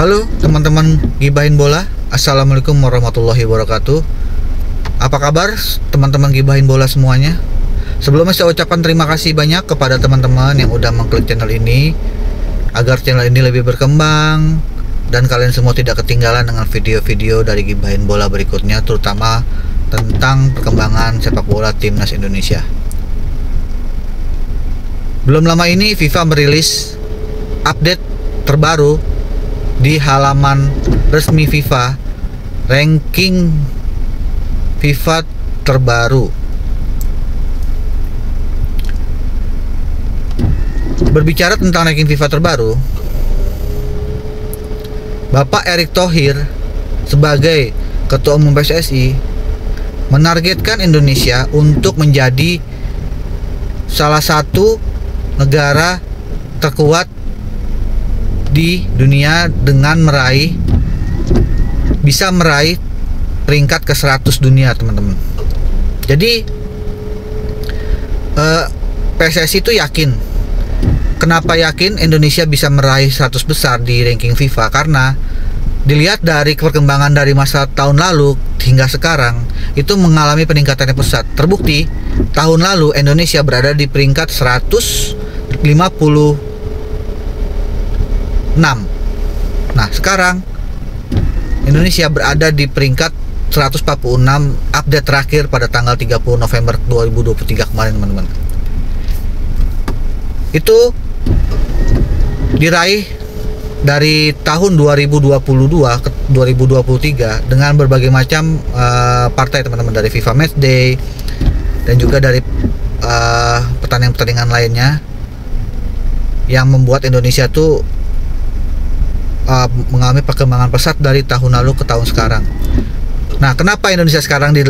Halo teman-teman Gibahin Bola, Assalamualaikum warahmatullahi wabarakatuh. Apa kabar teman-teman Gibahin Bola semuanya? Sebelumnya saya ucapkan terima kasih banyak kepada teman-teman yang udah mengklik channel ini, agar channel ini lebih berkembang dan kalian semua tidak ketinggalan dengan video-video dari Gibahin Bola berikutnya, terutama tentang perkembangan sepak bola timnas Indonesia. Belum lama ini FIFA merilis update terbaru di halaman resmi FIFA, ranking FIFA terbaru. Berbicara tentang ranking FIFA terbaru, Bapak Erick Thohir sebagai Ketua Umum PSSI menargetkan Indonesia untuk menjadi salah satu negara terkuat di dunia dengan bisa meraih peringkat ke 100 dunia, teman-teman. Jadi PSSI itu yakin. Kenapa yakin Indonesia bisa meraih 100 besar di ranking FIFA? Karena dilihat dari perkembangan dari masa tahun lalu hingga sekarang itu mengalami peningkatan yang pesat. Terbukti tahun lalu Indonesia berada di peringkat 156. Nah, sekarang Indonesia berada di peringkat 146 update terakhir pada tanggal 30 November 2023 kemarin, teman-teman. Itu diraih dari tahun 2022 ke 2023 dengan berbagai macam partai, teman-teman, dari FIFA Matchday dan juga dari pertandingan-pertandingan lainnya yang membuat Indonesia tuh mengalami perkembangan pesat dari tahun lalu ke tahun sekarang. Nah, kenapa Indonesia sekarang di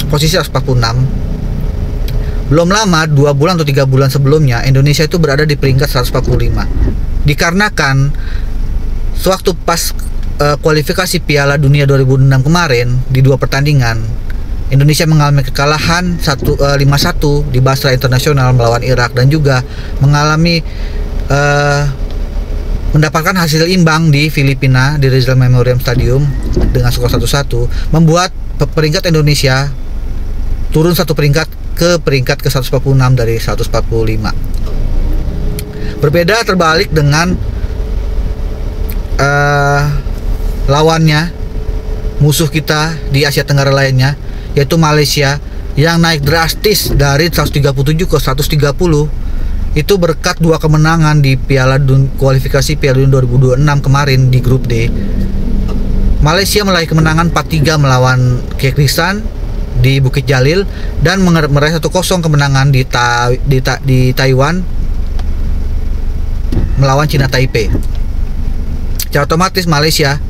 posisi 146? Belum lama, 2 bulan atau 3 bulan sebelumnya Indonesia itu berada di peringkat 145. Dikarenakan sewaktu pas kualifikasi Piala Dunia 2006 kemarin di 2 pertandingan, Indonesia mengalami kekalahan 5-1 di Basra Internasional melawan Irak, dan juga mengalami mendapatkan hasil imbang di Filipina di Rizal Memorial Stadium dengan skor 1-1, membuat peringkat Indonesia turun 1 peringkat ke peringkat ke 146 dari 145. Berbeda terbalik dengan lawannya, musuh kita di Asia Tenggara lainnya, yaitu Malaysia, yang naik drastis dari 137 ke 130. Itu berkat 2 kemenangan di kualifikasi Piala Dunia 2026 kemarin di grup D. Malaysia meraih kemenangan 4-3 melawan Kyrgyzstan di Bukit Jalil, dan meraih 1-0 kemenangan di Taiwan melawan Cina Taipei. Secara otomatis Malaysia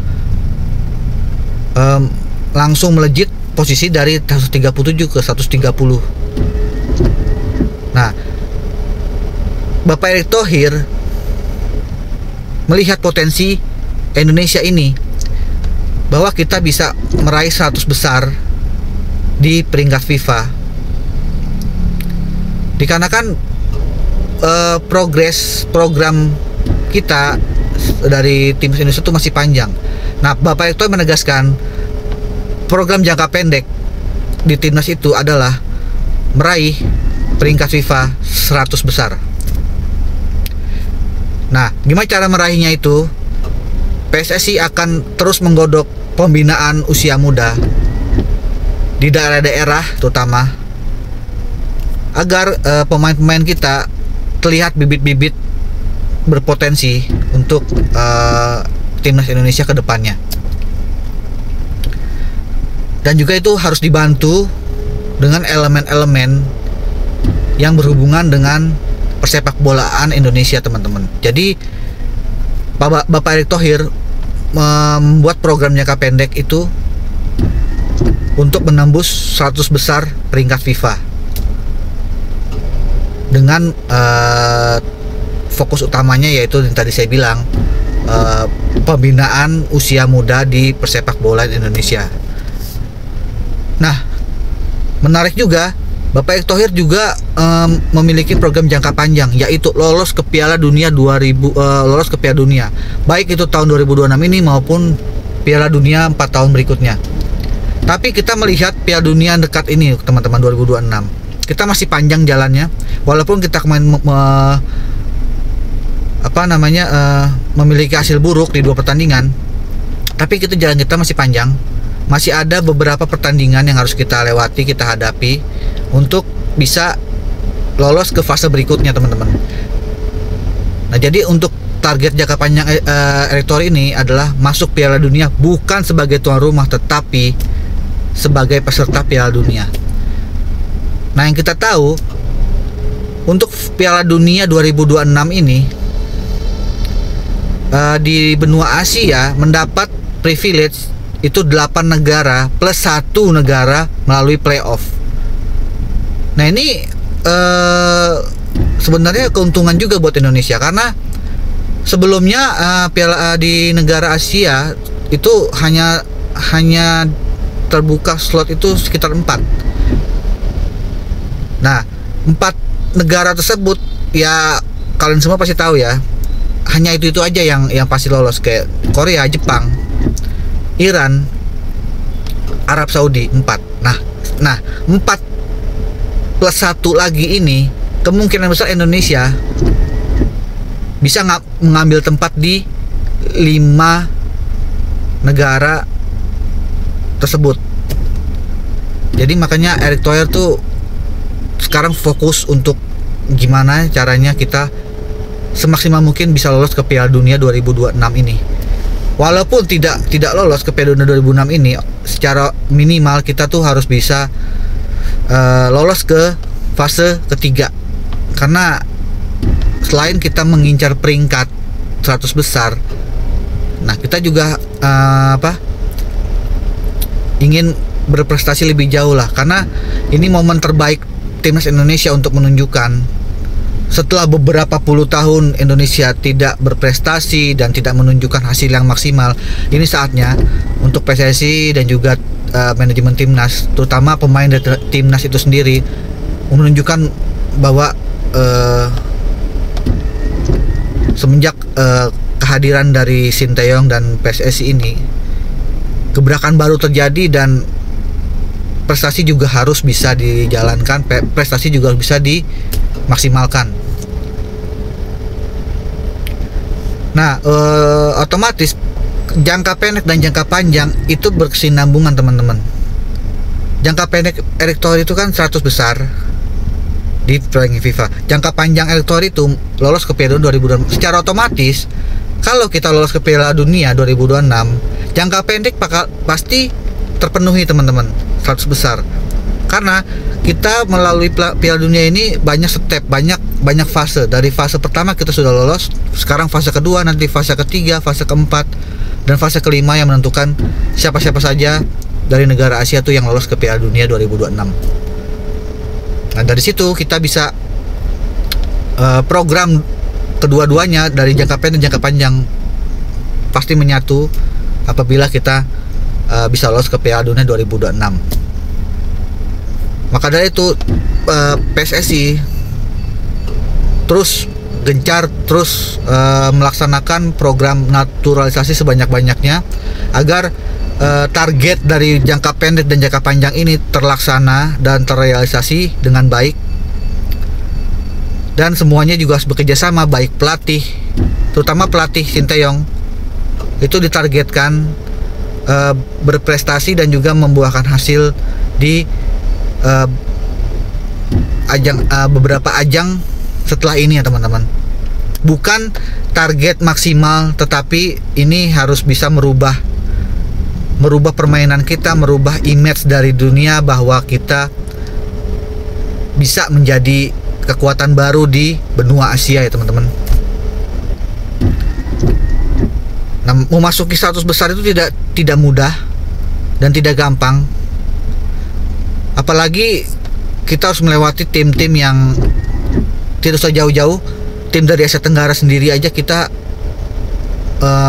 langsung melejit posisi dari 137 ke 130. Nah, Bapak Erick Thohir melihat potensi Indonesia ini, bahwa kita bisa meraih 100 besar di peringkat FIFA, dikarenakan program kita dari tim Indonesia itu masih panjang. Nah, Bapak Erick Thohir menegaskan program jangka pendek di timnas itu adalah meraih peringkat FIFA 100 besar. Nah, gimana cara meraihnya itu? PSSI akan terus menggodok pembinaan usia muda di daerah-daerah terutama, agar pemain-pemain kita terlihat bibit-bibit berpotensi untuk timnas Indonesia ke depannya. Dan juga itu harus dibantu dengan elemen-elemen yang berhubungan dengan persepak bolaan Indonesia, teman-teman. Jadi Bapak Erick Thohir membuat program jangka pendek itu untuk menembus 100 besar peringkat FIFA dengan fokus utamanya yaitu yang tadi saya bilang, pembinaan usia muda di persepak bola Indonesia. Nah, menarik juga Bapak Erick Thohir juga memiliki program jangka panjang, yaitu lolos ke Piala Dunia 2000, lolos ke Piala Dunia, baik itu tahun 2026 ini maupun Piala Dunia 4 tahun berikutnya. Tapi kita melihat Piala Dunia dekat ini, teman-teman, 2026. Kita masih panjang jalannya, walaupun kita kemarin memiliki hasil buruk di 2 pertandingan, tapi jalan kita masih panjang. Masih ada beberapa pertandingan yang harus kita lewati, kita hadapi untuk bisa lolos ke fase berikutnya, teman-teman. Nah, jadi untuk target jangka panjang Erick Thohir ini adalah masuk Piala Dunia bukan sebagai tuan rumah, tetapi sebagai peserta Piala Dunia. Nah, yang kita tahu untuk Piala Dunia 2026 ini di benua Asia mendapat privilege itu 8 negara plus 1 negara melalui playoff. Nah, ini sebenarnya keuntungan juga buat Indonesia, karena sebelumnya piala di negara Asia itu hanya terbuka slot itu sekitar 4. Nah, 4 negara tersebut ya kalian semua pasti tahu ya, hanya itu aja yang pasti lolos, kayak Korea, Jepang, Iran, Arab Saudi, 4. Nah 4 plus 1 lagi ini kemungkinan besar Indonesia bisa mengambil tempat di 5 negara tersebut. Jadi makanya Erick Thohir tuh sekarang fokus untuk gimana caranya kita semaksimal mungkin bisa lolos ke Piala Dunia 2026 ini. Walaupun tidak lolos ke Piala Dunia 2006 ini, secara minimal kita tuh harus bisa lolos ke fase ketiga. Karena selain kita mengincar peringkat 100 besar, nah kita juga ingin berprestasi lebih jauh lah, karena ini momen terbaik timnas Indonesia untuk menunjukkan setelah beberapa puluh tahun Indonesia tidak berprestasi dan tidak menunjukkan hasil yang maksimal. Ini saatnya untuk PSSI dan juga manajemen timnas, terutama pemain dari timnas itu sendiri, menunjukkan bahwa semenjak kehadiran dari Sinteyong dan PSSI ini, gebrakan baru terjadi dan prestasi juga harus bisa dijalankan, prestasi juga harus bisa dimaksimalkan. Nah, otomatis jangka pendek dan jangka panjang itu berkesinambungan, teman-teman. Jangka pendek Erick Thohir itu kan 100 besar di ranking FIFA. Jangka panjang Erick Thohir itu lolos ke Piala Dunia 2026. Secara otomatis kalau kita lolos ke Piala Dunia 2026, jangka pendek pasti terpenuhi, teman-teman, 100 besar. Karena kita melalui Piala Dunia ini banyak step, banyak fase. Dari fase pertama kita sudah lolos, sekarang fase kedua, nanti fase ketiga, fase keempat, dan fase kelima yang menentukan siapa-siapa saja dari negara Asia tuh yang lolos ke Piala Dunia 2026. Nah, dari situ kita bisa program kedua-duanya dari jangka pendek dan jangka panjang pasti menyatu apabila kita bisa lolos ke Piala Dunia 2026. Maka dari itu PSSI terus gencar melaksanakan program naturalisasi sebanyak-banyaknya agar target dari jangka pendek dan jangka panjang ini terlaksana dan terrealisasi dengan baik, dan semuanya juga harus bekerja sama, baik pelatih, terutama pelatih Sinteyong itu ditargetkan berprestasi dan juga membuahkan hasil di beberapa ajang setelah ini ya, teman-teman. Bukan target maksimal, tetapi ini harus bisa merubah permainan kita, merubah image dari dunia bahwa kita bisa menjadi kekuatan baru di benua Asia ya, teman-teman. Nah, memasuki 100 besar itu tidak mudah dan tidak gampang. Apalagi kita harus melewati tim-tim yang tidak usah jauh-jauh, tim dari Asia Tenggara sendiri aja kita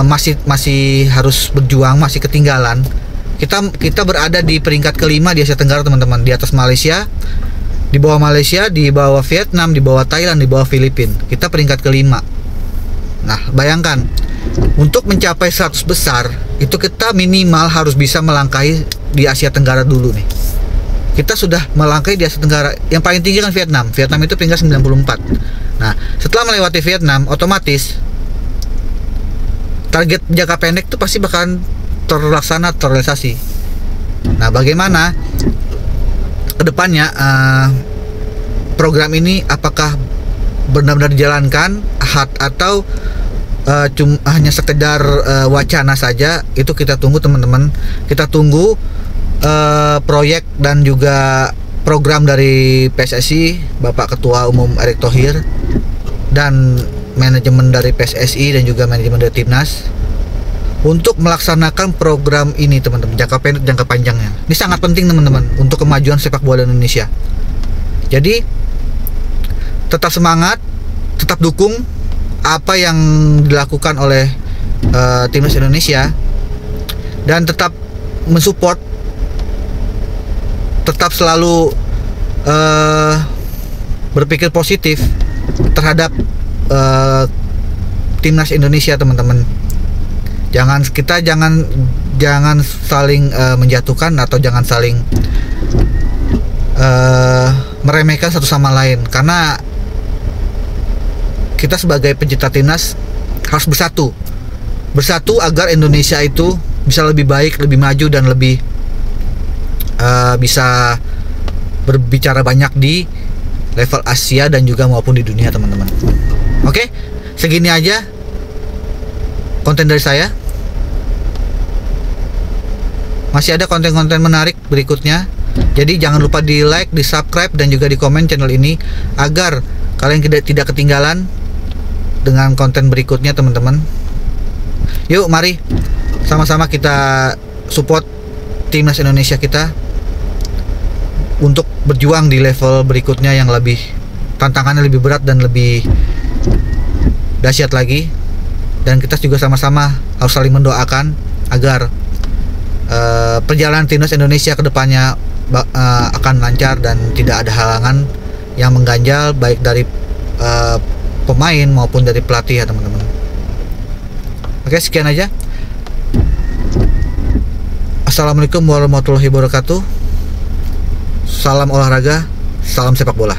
masih harus berjuang, masih ketinggalan. Kita berada di peringkat kelima di Asia Tenggara, teman-teman, di atas Malaysia, Di bawah Malaysia, di bawah Vietnam, di bawah Thailand, di bawah Filipina. Kita peringkat kelima. Nah, bayangkan, untuk mencapai 100 besar, itu kita minimal harus bisa melangkahi di Asia Tenggara dulu nih. Kita sudah melangkahi di Asia Tenggara. Yang paling tinggi kan Vietnam. Vietnam itu peringkat 94. Nah, setelah melewati Vietnam, otomatis target jangka pendek itu pasti bakalan terrealisasi. Nah, bagaimana kedepannya program ini, apakah benar-benar dijalankan atau hanya sekedar wacana saja? Itu kita tunggu teman-teman. Kita tunggu proyek dan juga program dari PSSI, Bapak Ketua Umum Erick Thohir, dan manajemen dari PSSI dan juga manajemen dari Timnas untuk melaksanakan program ini teman-teman, jangka pendek, jangka panjangnya. Ini sangat penting teman-teman untuk kemajuan sepak bola Indonesia. Jadi tetap semangat, tetap dukung apa yang dilakukan oleh Timnas Indonesia, dan tetap mensupport, tetap selalu berpikir positif terhadap Timnas Indonesia teman-teman. Jangan saling menjatuhkan atau jangan saling meremehkan satu sama lain, karena kita sebagai pencinta timnas harus bersatu agar Indonesia itu bisa lebih baik, lebih maju, dan lebih bisa berbicara banyak di level Asia dan juga maupun di dunia teman-teman. Oke, segini aja konten dari saya. Masih ada konten-konten menarik berikutnya. Jadi jangan lupa di like, di subscribe, dan juga di komen channel ini agar kalian tidak ketinggalan dengan konten berikutnya teman-teman. Yuk mari sama-sama kita support Timnas Indonesia kita untuk berjuang di level berikutnya yang lebih, tantangannya lebih berat dan lebih dahsyat lagi. Dan kita juga sama-sama harus saling mendoakan agar perjalanan Timnas Indonesia ke depannya akan lancar dan tidak ada halangan yang mengganjal, baik dari pemain maupun dari pelatih ya teman-teman. Oke, sekian aja. Assalamualaikum warahmatullahi wabarakatuh. Salam olahraga, salam sepak bola.